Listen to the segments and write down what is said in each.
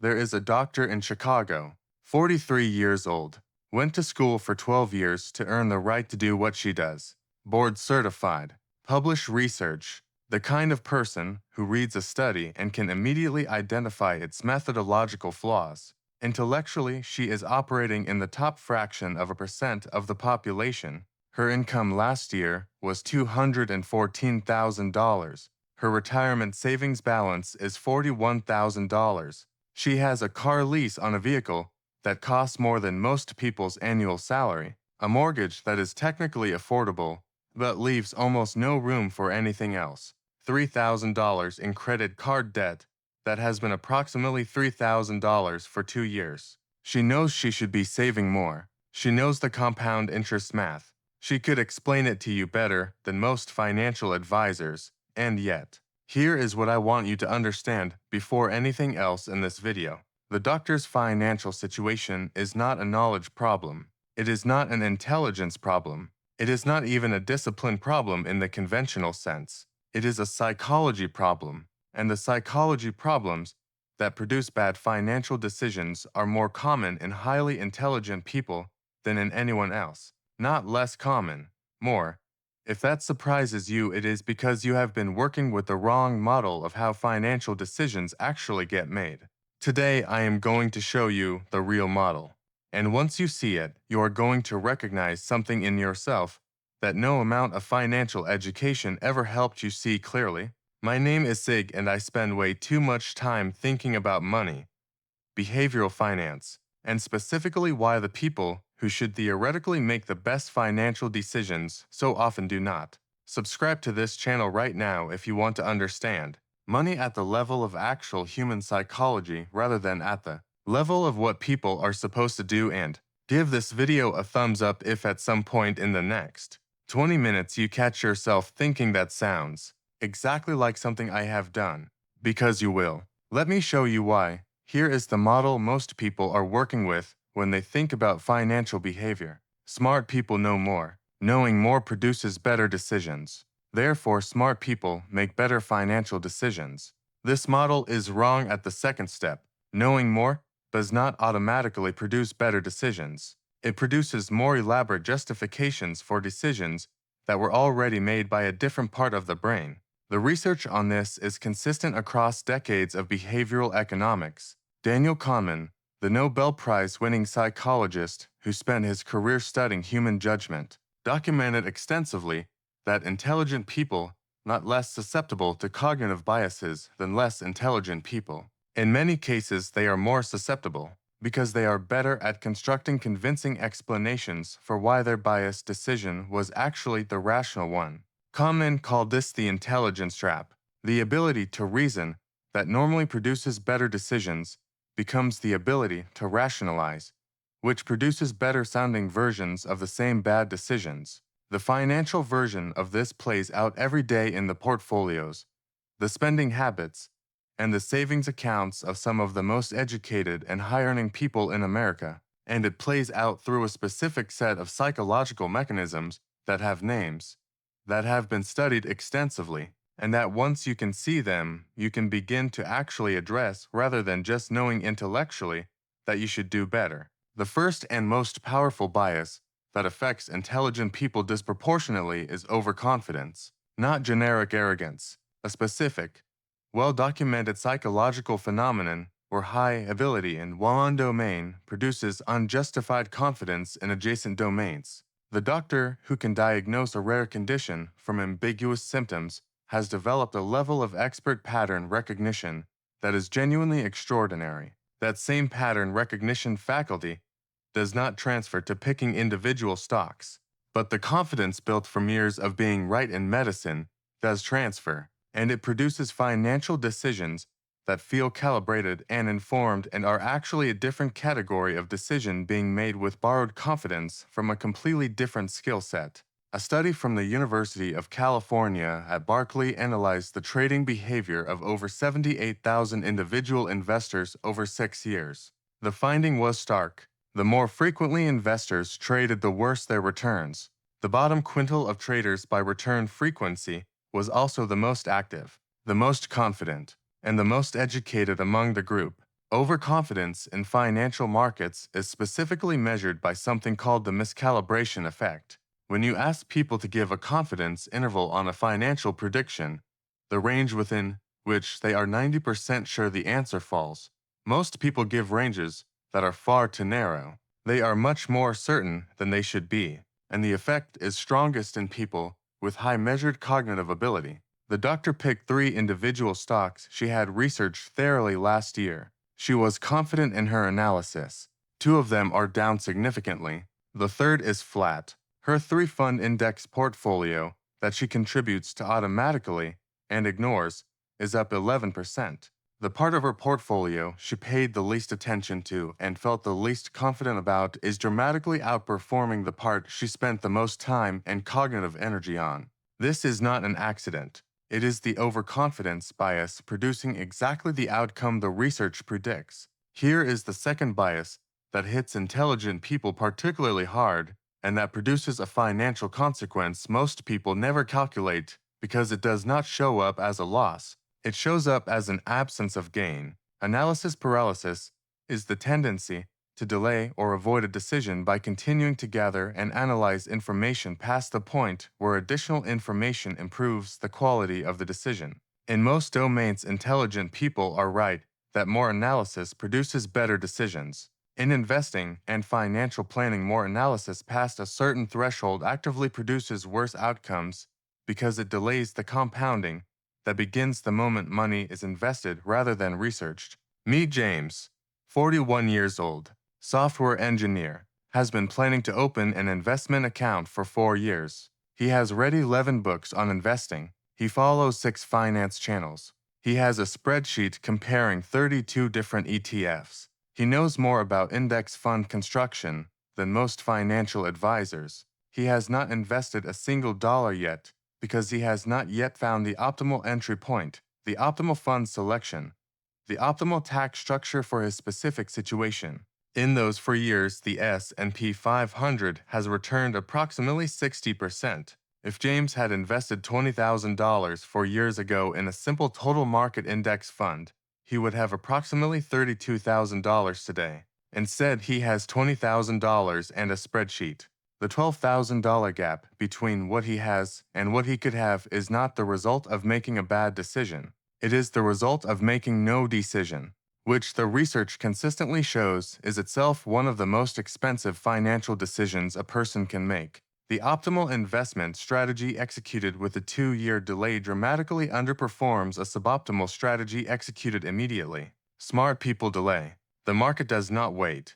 There is a doctor in Chicago, 43 years old, went to school for 12 years to earn the right to do what she does. Board certified, published research, the kind of person who reads a study and can immediately identify its methodological flaws. Intellectually, she is operating in the top fraction of a percent of the population. Her income last year was $214,000. Her retirement savings balance is $41,000. She has a car lease on a vehicle that costs more than most people's annual salary, a mortgage that is technically affordable but leaves almost no room for anything else, $3,000 in credit card debt that has been approximately $3,000 for 2 years. She knows she should be saving more. She knows the compound interest math. She could explain it to you better than most financial advisors, and yet, here is what I want you to understand before anything else in this video. The doctor's financial situation is not a knowledge problem. It is not an intelligence problem. It is not even a discipline problem in the conventional sense. It is a psychology problem, and the psychology problems that produce bad financial decisions are more common in highly intelligent people than in anyone else. Not less common, more. If that surprises you, it is because you have been working with the wrong model of how financial decisions actually get made. Today, I am going to show you the real model. And once you see it, you are going to recognize something in yourself that no amount of financial education ever helped you see clearly. My name is Sig, and I spend way too much time thinking about money, behavioral finance, and specifically why the people who should theoretically make the best financial decisions so often do not. Subscribe to this channel right now if you want to understand money at the level of actual human psychology rather than at the level of what people are supposed to do, and give this video a thumbs up if at some point in the next 20 minutes you catch yourself thinking that sounds exactly like something I have done, because you will. Let me show you why. Here is the model most people are working with when they think about financial behavior. Smart people know more. Knowing more produces better decisions. Therefore, smart people make better financial decisions. This model is wrong at the second step. Knowing more does not automatically produce better decisions. It produces more elaborate justifications for decisions that were already made by a different part of the brain. The research on this is consistent across decades of behavioral economics. Daniel Kahneman, the Nobel Prize winning psychologist who spent his career studying human judgment, documented extensively that intelligent people not less susceptible to cognitive biases than less intelligent people. In many cases, they are more susceptible because they are better at constructing convincing explanations for why their biased decision was actually the rational one. Kahneman called this the intelligence trap. The ability to reason that normally produces better decisions becomes the ability to rationalize, which produces better-sounding versions of the same bad decisions. The financial version of this plays out every day in the portfolios, the spending habits, and the savings accounts of some of the most educated and high-earning people in America, and it plays out through a specific set of psychological mechanisms that have names, that have been studied extensively, and that once you can see them, you can begin to actually address rather than just knowing intellectually that you should do better. The first and most powerful bias that affects intelligent people disproportionately is overconfidence, not generic arrogance, a specific, well-documented psychological phenomenon where high ability in one domain produces unjustified confidence in adjacent domains. The doctor who can diagnose a rare condition from ambiguous symptoms has developed a level of expert pattern recognition that is genuinely extraordinary. That same pattern recognition faculty does not transfer to picking individual stocks, but the confidence built from years of being right in medicine does transfer, and it produces financial decisions that feel calibrated and informed and are actually a different category of decision being made with borrowed confidence from a completely different skill set. A study from the University of California at Berkeley analyzed the trading behavior of over 78,000 individual investors over 6 years. The finding was stark. The more frequently investors traded, the worse their returns. The bottom quintile of traders by return frequency was also the most active, the most confident, and the most educated among the group. Overconfidence in financial markets is specifically measured by something called the miscalibration effect. When you ask people to give a confidence interval on a financial prediction, the range within which they are 90% sure the answer falls, most people give ranges that are far too narrow. They are much more certain than they should be, and the effect is strongest in people with high measured cognitive ability. The doctor picked 3 individual stocks she had researched thoroughly last year. She was confident in her analysis. 2 of them are down significantly. The third is flat. Her 3-fund index portfolio that she contributes to automatically and ignores is up 11%. The part of her portfolio she paid the least attention to and felt the least confident about is dramatically outperforming the part she spent the most time and cognitive energy on. This is not an accident. It is the overconfidence bias producing exactly the outcome the research predicts. Here is the second bias that hits intelligent people particularly hard and that produces a financial consequence most people never calculate because it does not show up as a loss. It shows up as an absence of gain. Analysis paralysis is the tendency to delay or avoid a decision by continuing to gather and analyze information past the point where additional information improves the quality of the decision. In most domains, intelligent people are right that more analysis produces better decisions. In investing and financial planning, more analysis past a certain threshold actively produces worse outcomes because it delays the compounding that begins the moment money is invested rather than researched. Meet James, 41 years old, software engineer, has been planning to open an investment account for 4 years. He has read 11 books on investing. He follows 6 finance channels. He has a spreadsheet comparing 32 different ETFs. He knows more about index fund construction than most financial advisors. He has not invested a single dollar yet because he has not yet found the optimal entry point, the optimal fund selection, the optimal tax structure for his specific situation. In those 4 years, the S&P 500 has returned approximately 60%. If James had invested $20,000 4 years ago in a simple total market index fund, he would have approximately $32,000 today. Instead, he has $20,000 and a spreadsheet. The $12,000 gap between what he has and what he could have is not the result of making a bad decision. It is the result of making no decision, which the research consistently shows is itself one of the most expensive financial decisions a person can make. The optimal investment strategy executed with a 2-year delay dramatically underperforms a suboptimal strategy executed immediately. Smart people delay. The market does not wait.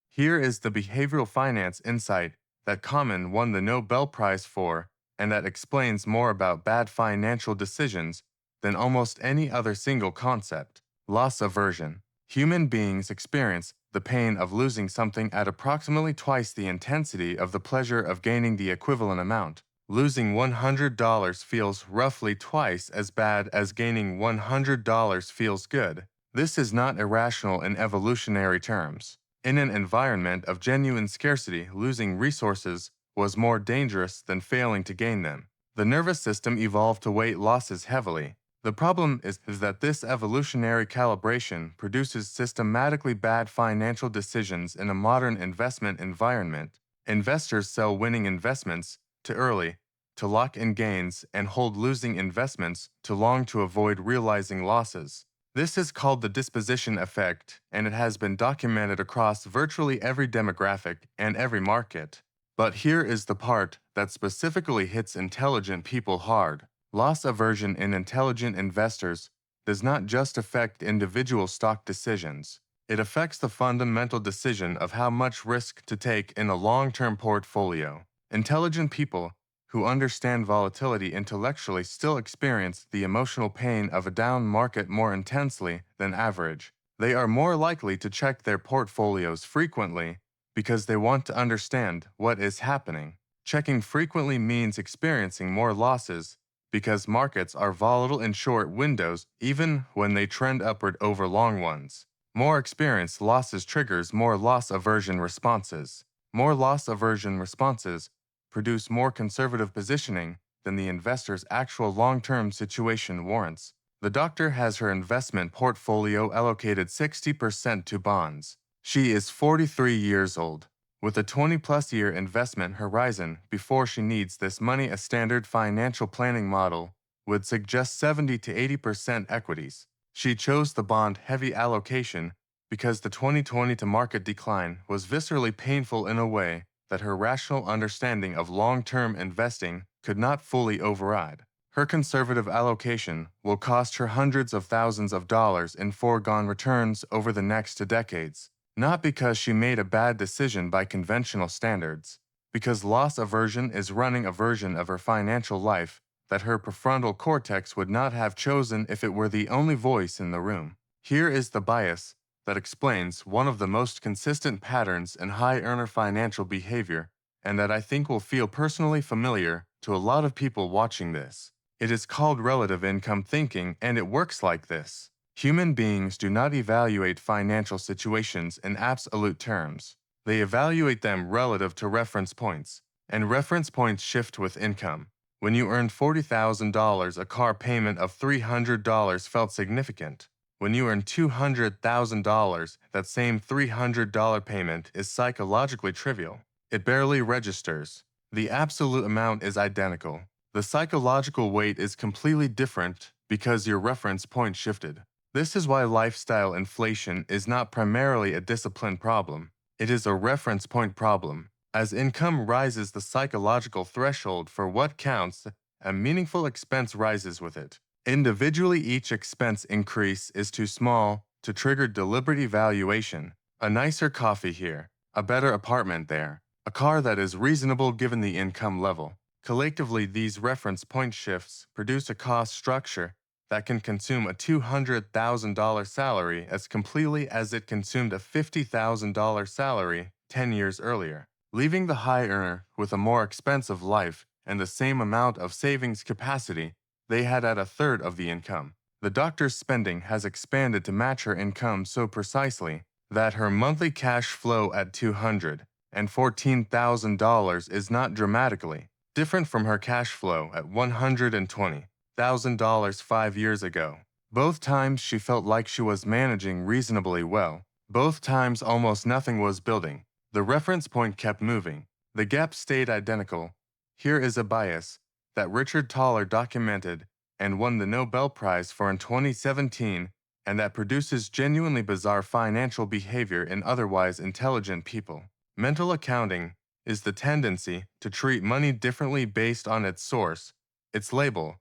Here is the behavioral finance insight that Kahneman won the Nobel Prize for, and that explains more about bad financial decisions than almost any other single concept. Loss aversion. Human beings experience the pain of losing something at approximately twice the intensity of the pleasure of gaining the equivalent amount. Losing $100 feels roughly twice as bad as gaining $100 feels good. This is not irrational in evolutionary terms. In an environment of genuine scarcity, losing resources was more dangerous than failing to gain them. The nervous system evolved to weight losses heavily. The problem is that this evolutionary calibration produces systematically bad financial decisions in a modern investment environment. Investors sell winning investments too early to lock in gains and hold losing investments too long to avoid realizing losses. This is called the disposition effect, and it has been documented across virtually every demographic and every market. But here is the part that specifically hits intelligent people hard. Loss aversion in intelligent investors does not just affect individual stock decisions. It affects the fundamental decision of how much risk to take in a long-term portfolio. Intelligent people who understand volatility intellectually still experience the emotional pain of a down market more intensely than average. They are more likely to check their portfolios frequently because they want to understand what is happening. Checking frequently means experiencing more losses because markets are volatile in short windows even when they trend upward over long ones. More experienced losses triggers more loss aversion responses. More loss aversion responses produce more conservative positioning than the investor's actual long-term situation warrants. The doctor has her investment portfolio allocated 60% to bonds. She is 43 years old, with a 20-plus year investment horizon before she needs this money. A standard financial planning model would suggest 70 to 80% equities. She chose the bond-heavy allocation because the 2020 to market decline was viscerally painful in a way that her rational understanding of long-term investing could not fully override. Her conservative allocation will cost her hundreds of thousands of dollars in foregone returns over the next 2 decades, not because she made a bad decision by conventional standards, because loss aversion is running a version of her financial life that her prefrontal cortex would not have chosen if it were the only voice in the room. Here is the bias that explains one of the most consistent patterns in high-earner financial behavior, and that I think will feel personally familiar to a lot of people watching this. It is called relative income thinking, and it works like this. Human beings do not evaluate financial situations in absolute terms. They evaluate them relative to reference points, and reference points shift with income. When you earned $40,000, a car payment of $300 felt significant. When you earn $200,000, that same $300 payment is psychologically trivial. It barely registers. The absolute amount is identical. The psychological weight is completely different because your reference point shifted. This is why lifestyle inflation is not primarily a discipline problem. It is a reference point problem. As income rises, the psychological threshold for what counts, a meaningful expense rises with it. Individually, each expense increase is too small to trigger deliberate evaluation. A nicer coffee here, a better apartment there, a car that is reasonable given the income level. Collectively, these reference point shifts produce a cost structure that can consume a $200,000 salary as completely as it consumed a $50,000 salary 10 years earlier, leaving the high earner with a more expensive life and the same amount of savings capacity they had at a third of the income. The doctor's spending has expanded to match her income so precisely that her monthly cash flow at $214,000 is not dramatically different from her cash flow at $120,000 5 years ago. Both times she felt like she was managing reasonably well. Both times almost nothing was building. The reference point kept moving. The gap stayed identical. Here is a bias that Richard Thaler documented and won the Nobel Prize for in 2017, and that produces genuinely bizarre financial behavior in otherwise intelligent people. Mental accounting is the tendency to treat money differently based on its source, its label,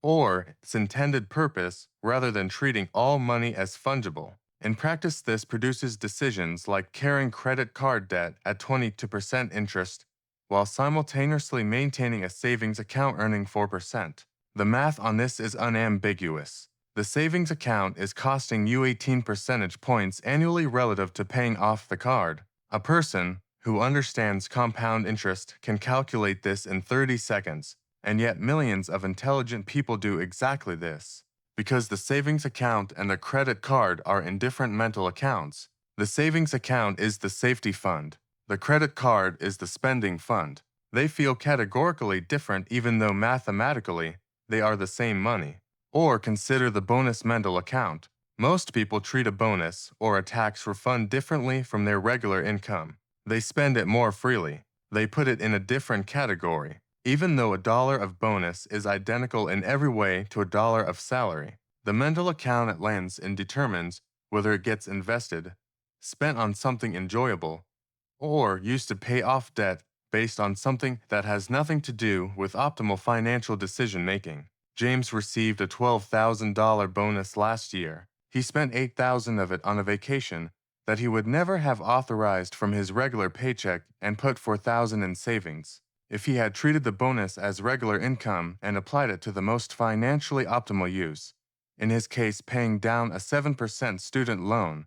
or its intended purpose rather than treating all money as fungible. In practice, this produces decisions like carrying credit card debt at 22% interest while simultaneously maintaining a savings account earning 4%. The math on this is unambiguous. The savings account is costing you 18 percentage points annually relative to paying off the card. A person who understands compound interest can calculate this in 30 seconds, and yet millions of intelligent people do exactly this. Because the savings account and the credit card are in different mental accounts. The savings account is the safety fund. The credit card is the spending fund. They feel categorically different even though mathematically they are the same money. Or consider the bonus mental account. Most people treat a bonus or a tax refund differently from their regular income. They spend it more freely. They put it in a different category. Even though $1 of bonus is identical in every way to $1 of salary, the mental account it lands in determines whether it gets invested, spent on something enjoyable, or used to pay off debt based on something that has nothing to do with optimal financial decision-making. James received a $12,000 bonus last year. He spent $8,000 of it on a vacation that he would never have authorized from his regular paycheck and put $4,000 in savings. If he had treated the bonus as regular income and applied it to the most financially optimal use, in his case paying down a 7% student loan,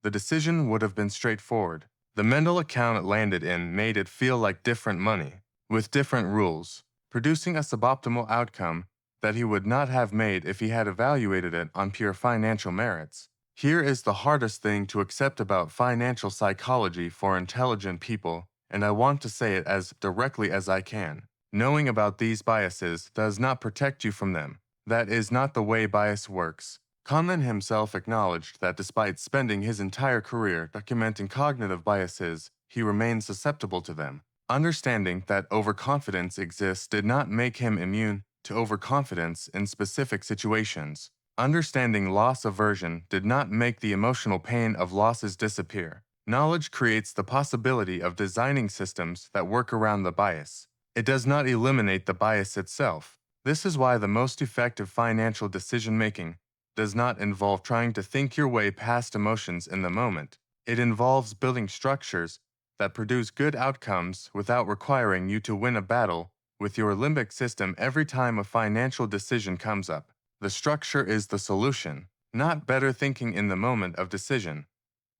the decision would have been straightforward. The mental account it landed in made it feel like different money, with different rules, producing a suboptimal outcome that he would not have made if he had evaluated it on pure financial merits. Here is the hardest thing to accept about financial psychology for intelligent people, and I want to say it as directly as I can. Knowing about these biases does not protect you from them. That is not the way bias works. Kahneman himself acknowledged that despite spending his entire career documenting cognitive biases, he remained susceptible to them. Understanding that overconfidence exists did not make him immune to overconfidence in specific situations. Understanding loss aversion did not make the emotional pain of losses disappear. Knowledge creates the possibility of designing systems that work around the bias. It does not eliminate the bias itself. This is why the most effective financial decision-making does not involve trying to think your way past emotions in the moment. It involves building structures that produce good outcomes without requiring you to win a battle with your limbic system every time a financial decision comes up. The structure is the solution, not better thinking in the moment of decision.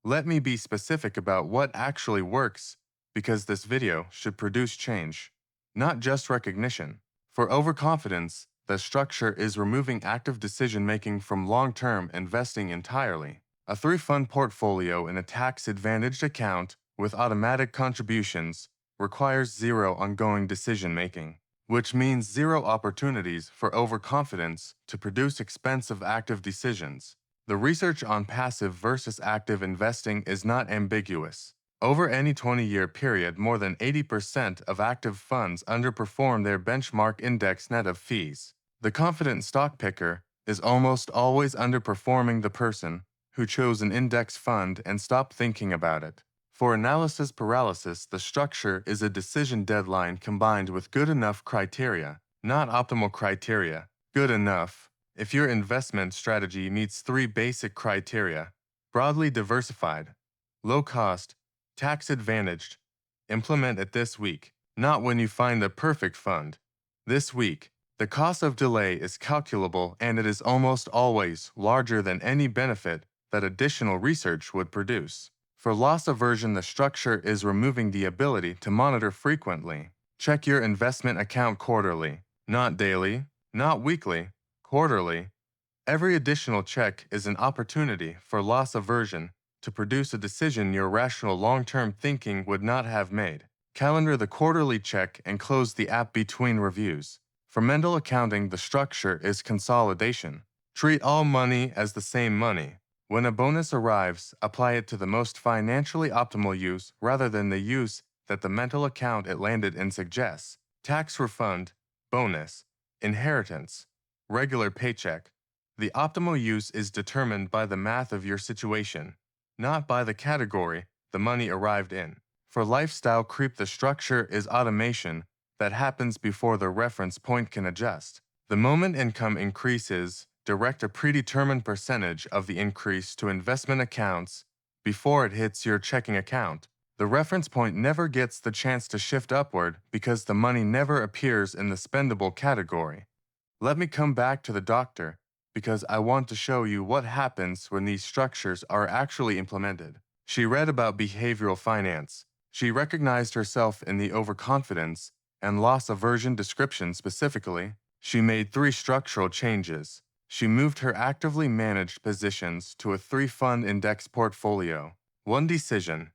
Let me be specific about what actually works, because this video should produce change, not just recognition. For overconfidence, the structure is removing active decision-making from long-term investing entirely. A three-fund portfolio in a tax-advantaged account with automatic contributions requires zero ongoing decision-making, which means zero opportunities for overconfidence to produce expensive active decisions. The research on passive versus active investing is not ambiguous. Over any 20-year period, more than 80% of active funds underperform their benchmark index net of fees. The confident stock picker is almost always underperforming the person who chose an index fund and stopped thinking about it. For analysis paralysis, the structure is a decision deadline combined with good enough criteria, not optimal criteria. Good enough. If your investment strategy meets three basic criteria: broadly diversified, low cost, tax advantaged, implement it this week, not when you find the perfect fund. This week. The cost of delay is calculable, and it is almost always larger than any benefit that additional research would produce. For loss aversion, the structure is removing the ability to monitor frequently. Check your investment account quarterly, not daily, not weekly, quarterly. Every additional check is an opportunity for loss aversion to produce a decision your rational long-term thinking would not have made. Calendar the quarterly check and close the app between reviews. For mental accounting, the structure is consolidation. Treat all money as the same money. When a bonus arrives, apply it to the most financially optimal use rather than the use that the mental account it landed in suggests. Tax refund, bonus, inheritance, regular paycheck. The optimal use is determined by the math of your situation, not by the category the money arrived in. For lifestyle creep, the structure is automation that happens before the reference point can adjust. The moment income increases, direct a predetermined percentage of the increase to investment accounts before it hits your checking account. The reference point never gets the chance to shift upward because the money never appears in the spendable category. Let me come back to the doctor, because I want to show you what happens when these structures are actually implemented. She read about behavioral finance. She recognized herself in the overconfidence and loss aversion description specifically. She made three structural changes. She moved her actively managed positions to a three-fund index portfolio. One decision.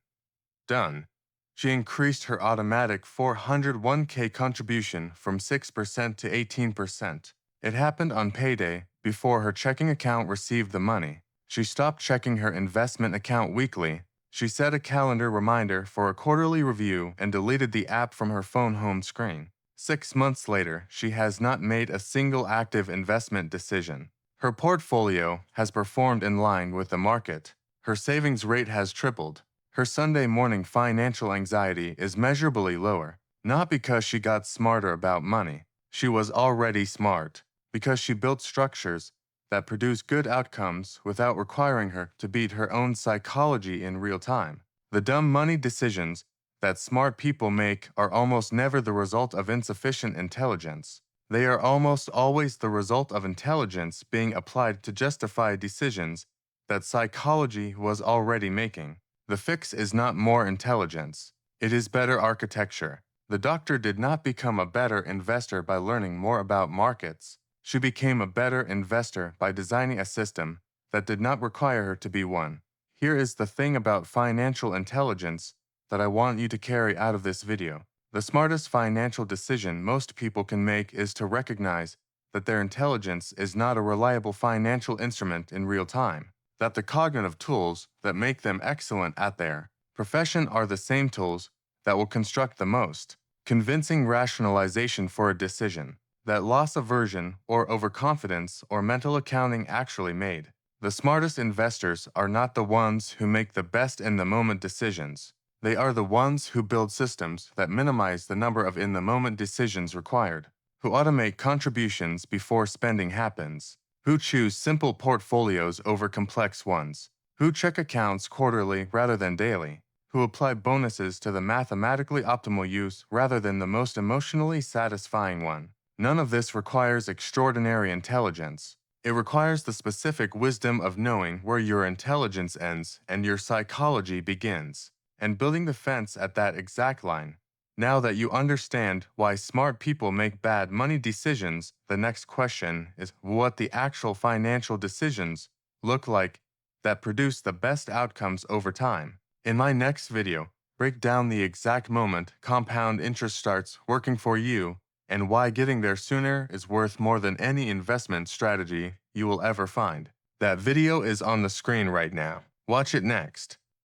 Done. She increased her automatic 401k contribution from 6% to 18%. It happened on payday, before her checking account received the money. She stopped checking her investment account weekly. She set a calendar reminder for a quarterly review and deleted the app from her phone home screen. 6 months later, she has not made a single active investment decision. Her portfolio has performed in line with the market. Her savings rate has tripled. Her Sunday morning financial anxiety is measurably lower, not because she got smarter about money. She was already smart, because she built structures that produce good outcomes without requiring her to beat her own psychology in real time. The dumb money decisions that smart people make are almost never the result of insufficient intelligence. They are almost always the result of intelligence being applied to justify decisions that psychology was already making. The fix is not more intelligence. It is better architecture. The doctor did not become a better investor by learning more about markets. She became a better investor by designing a system that did not require her to be one. Here is the thing about financial intelligence that I want you to carry out of this video. The smartest financial decision most people can make is to recognize that their intelligence is not a reliable financial instrument in real time, that the cognitive tools that make them excellent at their profession are the same tools that will construct the most convincing rationalization for a decision that loss aversion or overconfidence or mental accounting actually made. The smartest investors are not the ones who make the best in the moment decisions. They are the ones who build systems that minimize the number of in the moment decisions required, who automate contributions before spending happens, who choose simple portfolios over complex ones, who check accounts quarterly rather than daily, who apply bonuses to the mathematically optimal use rather than the most emotionally satisfying one. None of this requires extraordinary intelligence. It requires the specific wisdom of knowing where your intelligence ends and your psychology begins, and building the fence at that exact line. Now that you understand why smart people make bad money decisions, the next question is what the actual financial decisions look like that produce the best outcomes over time. In my next video, break down the exact moment compound interest starts working for you and why getting there sooner is worth more than any investment strategy you will ever find. That video is on the screen right now. Watch it next.